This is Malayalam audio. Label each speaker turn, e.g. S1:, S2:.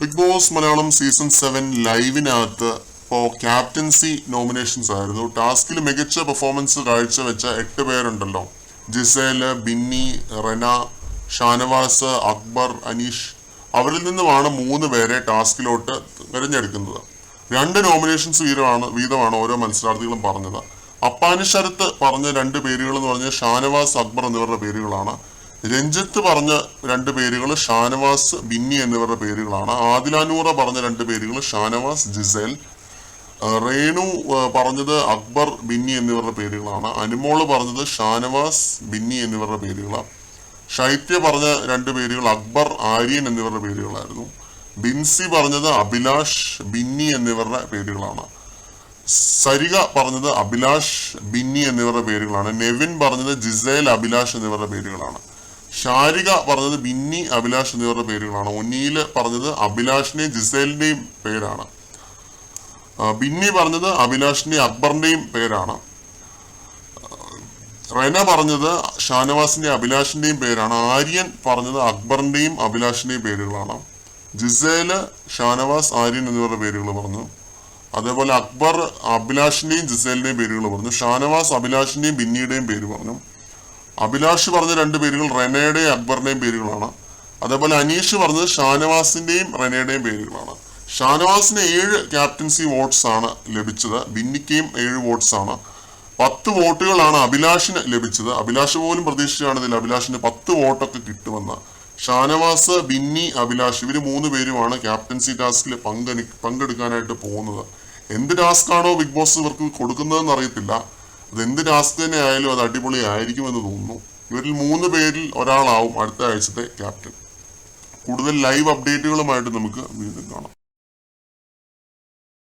S1: ബിഗ് ബോസ് മലയാളം സീസൺ 7 ലൈവിനകത്ത് ഇപ്പോൾ ക്യാപ്റ്റൻസി നോമിനേഷൻസ് ആയിരുന്നു. ടാസ്കിൽ മികച്ച പെർഫോമൻസ് കാഴ്ചവെച്ച 8 പേരുണ്ടല്ലോ. ജിസേല്, ബിന്നി, റെന, ഷാനവാസ്, അക്ബർ, അനീഷ്. അവരിൽ നിന്നുമാണ് 3 പേരെ ടാസ്കിലോട്ട് തിരഞ്ഞെടുക്കുന്നത്. 2 നോമിനേഷൻസ് വീതമാണ് ഓരോ മത്സരാർത്ഥികളും പറഞ്ഞത്. അപ്പാനി ശരത്ത് പറഞ്ഞ 2 പേരുകൾ എന്ന് പറഞ്ഞാൽ ഷാനവാസ്, അക്ബർ എന്നിവരുടെ പേരുകളാണ്. രഞ്ജിത്ത് പറഞ്ഞ 2 പേരുകൾ ഷാനവാസ്, ബിന്നി എന്നിവരുടെ പേരുകളാണ്. ആദിലാനൂറ പറഞ്ഞ 2 പേരുകൾ ഷാനവാസ്, ജിസേൽ. റേണു പറഞ്ഞത് അക്ബർ, ബിന്നി എന്നിവരുടെ പേരുകളാണ്. അനുമോള് പറഞ്ഞത് ഷാനവാസ്, ബിന്നി എന്നിവരുടെ പേരുകളാണ്. ശൈത്യ പറഞ്ഞ 2 പേരുകൾ അക്ബർ, ആര്യൻ എന്നിവരുടെ പേരുകളായിരുന്നു. ബിൻസി പറഞ്ഞത് അഭിലാഷ്, ബിന്നി എന്നിവരുടെ പേരുകളാണ്. സരിക പറഞ്ഞത് അഭിലാഷ്, ബിന്നി എന്നിവരുടെ പേരുകളാണ്. നെവിൻ പറഞ്ഞത് ജിസേൽ, അഭിലാഷ് എന്നിവരുടെ പേരുകളാണ്. ഷാരിക പറഞ്ഞത് ബിന്നി, അഭിലാഷ് എന്നിവരുടെ പേരുകളാണ്. ഒന്നീല് പറഞ്ഞത് അഭിലാഷിന്റെയും ജിസേലിന്റെയും പേരാണ്. ബിന്നി പറഞ്ഞത് അഭിലാഷിന്റെയും അക്ബറിന്റെയും പേരാണ്. റെന പറഞ്ഞത് ഷാനവാസിന്റെയും അഭിലാഷിന്റെയും പേരാണ്. ആര്യൻ പറഞ്ഞത് അക്ബറിന്റെയും അഭിലാഷിന്റെയും പേരുകളാണ്. ജിസേല്, ഷാനവാസ്, ആര്യൻ എന്നിവരുടെ പേരുകൾ പറഞ്ഞു. അതേപോലെ അക്ബർ അഭിലാഷിന്റെയും ജിസേലിന്റെയും പേരുകൾ പറഞ്ഞു. ഷാനവാസ് അഭിലാഷിന്റെയും ബിന്നിയുടെയും പേര് പറഞ്ഞു. അഭിലാഷ് പറഞ്ഞ 2 പേരുകൾ റെനയുടെയും അക്ബറിന്റെയും പേരുകളാണ്. അതേപോലെ അനീഷ് പറഞ്ഞത് ഷാനവാസിന്റെയും റെനയുടെയും പേരുകളാണ്. ഷാനവാസിന് 7 ക്യാപ്റ്റൻസി വോട്ട്സ് ആണ് ലഭിച്ചത്. ബിന്നിക്കും 7 വോട്ട്സ് ആണ്. 10 വോട്ടുകളാണ് അഭിലാഷിന് ലഭിച്ചത്. അഭിലാഷ് പോലും പ്രതീക്ഷിച്ചാണ് അഭിലാഷിന് 10 വോട്ടൊക്കെ കിട്ടുമെന്ന്. ഷാനവാസ്, ബിന്നി, അഭിലാഷ് ഇവര് 3 പേരുമാണ് ക്യാപ്റ്റൻസി ടാസ്കിൽ പങ്കെടുക്കാനായിട്ട് പോകുന്നത്. എന്ത് ടാസ്ക് ആണോ ബിഗ് ബോസ് ഇവർക്ക് കൊടുക്കുന്നതെന്ന് അറിയത്തില്ല. അത് എന്ത് ടാസ്ക് തന്നെ ആയാലും അത് അടിപൊളി ആയിരിക്കുമെന്ന് തോന്നുന്നു. ഇവരിൽ 3 പേരിൽ ഒരാളാവും അടുത്ത ആഴ്ചത്തെ ക്യാപ്റ്റൻ. കൂടുതൽ ലൈവ് അപ്ഡേറ്റുകളുമായിട്ട് നമുക്ക് വീണ്ടും കാണാം.